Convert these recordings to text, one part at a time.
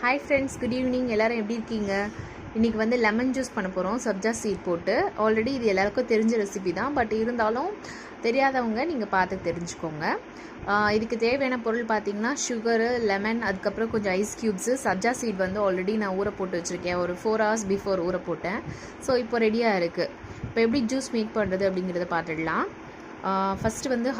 Hi friends, good evening. எல்லோரும் எப்படி இருக்கீங்க? இன்றைக்கி வந்து லெமன் ஜூஸ் பண்ண போகிறோம், சப்ஜா சீட் போட்டு. ஆல்ரெடி இது எல்லாருக்கும் தெரிஞ்ச ரெசிபி தான், பட் இருந்தாலும் தெரியாதவங்க நீங்கள் பார்த்து தெரிஞ்சுக்கோங்க. இதுக்கு தேவையான பொருள் பார்த்திங்கன்னா சுகரு, லெமன், அதுக்கப்புறம் கொஞ்சம் ஐஸ் க்யூப்ஸு. சப்ஜா சீட் வந்து ஆல்ரெடி நான் ஊற போட்டு வச்சுருக்கேன், ஒரு 4 hours பிஃபோர் ஊற போட்டேன். ஸோ இப்போ ரெடியாக இருக்குது. இப்போ எப்படி ஜூஸ் மேக் பண்ணுறது அப்படிங்கிறத பார்த்துடலாம். ஃபஸ்ட்டு வந்து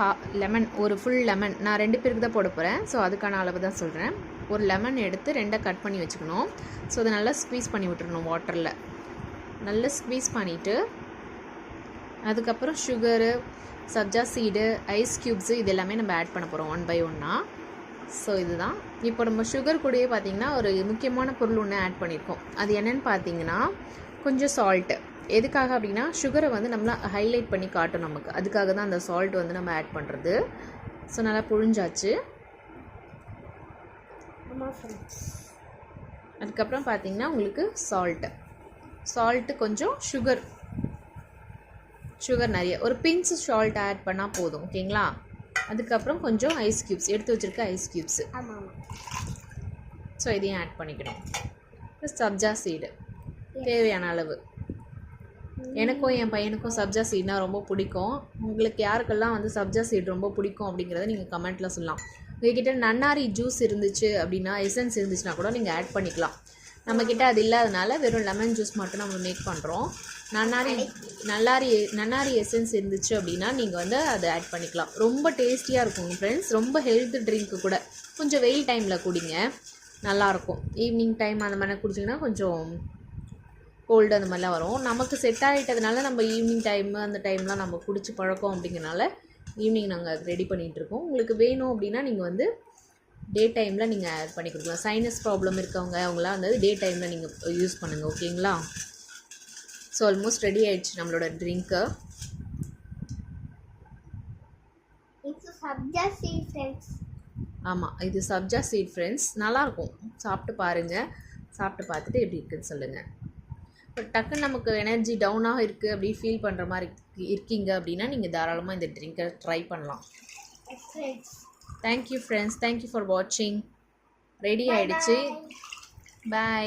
லெமன், ஒரு ஃபுல் லெமன், நான் 2 பேருக்கு தான் போட போகிறேன். ஸோ அதுக்கான அளவு தான் சொல்கிறேன். ஒரு லெமன் எடுத்து 2 கட் பண்ணி வச்சுக்கணும். ஸோ அதை நல்லா ஸ்க்வீஸ் பண்ணி விட்டுறணும் வாட்டரில். நல்லா ஸ்க்வீஸ் பண்ணிவிட்டு அதுக்கப்புறம் சுகரு, சப்ஜா சீடு, ஐஸ் க்யூப்ஸு இது எல்லாமே நம்ம ஆட் பண்ண போகிறோம் 1 by 1. ஸோ இதுதான். இப்போ நம்ம சுகர் கூடயே பார்த்திங்கன்னா ஒரு முக்கியமான பொருள் ஒன்று ஆட் பண்ணியிருக்கோம். அது என்னென்னு பார்த்தீங்கன்னா கொஞ்சம் சால்ட்டு. எதுக்காக அப்படின்னா சுகரை வந்து நம்மளை ஹைலைட் பண்ணி காட்டும் நமக்கு, அதுக்காக தான் அந்த சால்ட் வந்து நம்ம ஆட் பண்ணுறது. ஸோ நல்லா புழிஞ்சாச்சு. அதுக்கப்புறம் பார்த்தீங்கன்னா உங்களுக்கு சால்ட்டு கொஞ்சம் சுகர் நிறைய, ஒரு பிஞ்ச் சால்ட் ஆட் பண்ணால் போதும். ஓகேங்களா? அதுக்கப்புறம் கொஞ்சம் ஐஸ் க்யூப்ஸ், எடுத்து வச்சுருக்க ஐஸ் க்யூப்ஸு. ஸோ இதையும் ஆட் பண்ணிக்கணும். சப்ஜா சீடு தேவையான அளவு. எனக்கும் என் பையனுக்கும் சப்ஜா சீட்னால் ரொம்ப பிடிக்கும். உங்களுக்கு யாருக்கெல்லாம் வந்து சப்ஜா சீட் ரொம்ப பிடிக்கும் அப்படிங்கிறத நீங்கள் கமெண்ட்டில் சொல்லலாம். உங்கள்கிட்ட நன்னாரி ஜூஸ் இருந்துச்சு அப்படின்னா, எசன்ஸ் இருந்துச்சுன்னா கூட நீங்கள் ஆட் பண்ணிக்கலாம். நம்மக்கிட்ட அது இல்லாதனால வெறும் லெமன் ஜூஸ் மட்டும் நம்ம மேக் பண்ணுறோம். நன்னாரி எசன்ஸ் இருந்துச்சு அப்படின்னா நீங்கள் வந்து அதை ஆட் பண்ணிக்கலாம். ரொம்ப டேஸ்டியாக இருக்கும் ஃப்ரெண்ட்ஸ். ரொம்ப ஹெல்த் ட்ரிங்க்கு கூட. கொஞ்சம் வெயில் டைமில் குடிங்க, நல்லாயிருக்கும். ஈவினிங் டைம் அந்த மாதிரி குடிச்சிங்கன்னா கொஞ்சம் கோல்டு அந்த மாதிரிலாம் வரும். நமக்கு செட் ஆகிட்டதுனால நம்ம ஈவினிங் டைமு அந்த டைம்லாம் நம்ம குடிச்சு பழக்கம் அப்படிங்கிறனால ஈவினிங் நாங்கள் அது ரெடி பண்ணிகிட்ருக்கோம். உங்களுக்கு வேணும் அப்படின்னா நீங்கள் வந்து டே டைமில் நீங்கள் ஆட் பண்ணி கொடுக்கலாம். சைனஸ் ப்ராப்ளம் இருக்கவங்க அவங்களாம் வந்து டே டைமில் நீங்கள் யூஸ் பண்ணுங்கள். ஓகேங்களா? ஸோ ஆல்மோஸ்ட் ரெடி ஆகிடுச்சு நம்மளோட ட்ரிங்க்கு. ஆமாம், இது சப்ஜா சீட் ஃப்ரெண்ட்ஸ். நல்லாயிருக்கும், சாப்பிட்டு பாருங்கள். சாப்பிட்டு பார்த்துட்டு எப்படி இருக்குதுன்னு சொல்லுங்கள். இப்போ டக்குன்னு நமக்கு எனர்ஜி டவுனாக இருக்குது அப்படி ஃபீல் பண்ணுற மாதிரி இருக்கீங்க அப்படின்னா நீங்கள் தாராளமாக இந்த ட்ரிங்கை ட்ரை பண்ணலாம். தேங்க்யூ ஃப்ரெண்ட்ஸ், தேங்க்யூ ஃபார் வாட்சிங். ரெடி ஆகிடுச்சு. பாய்.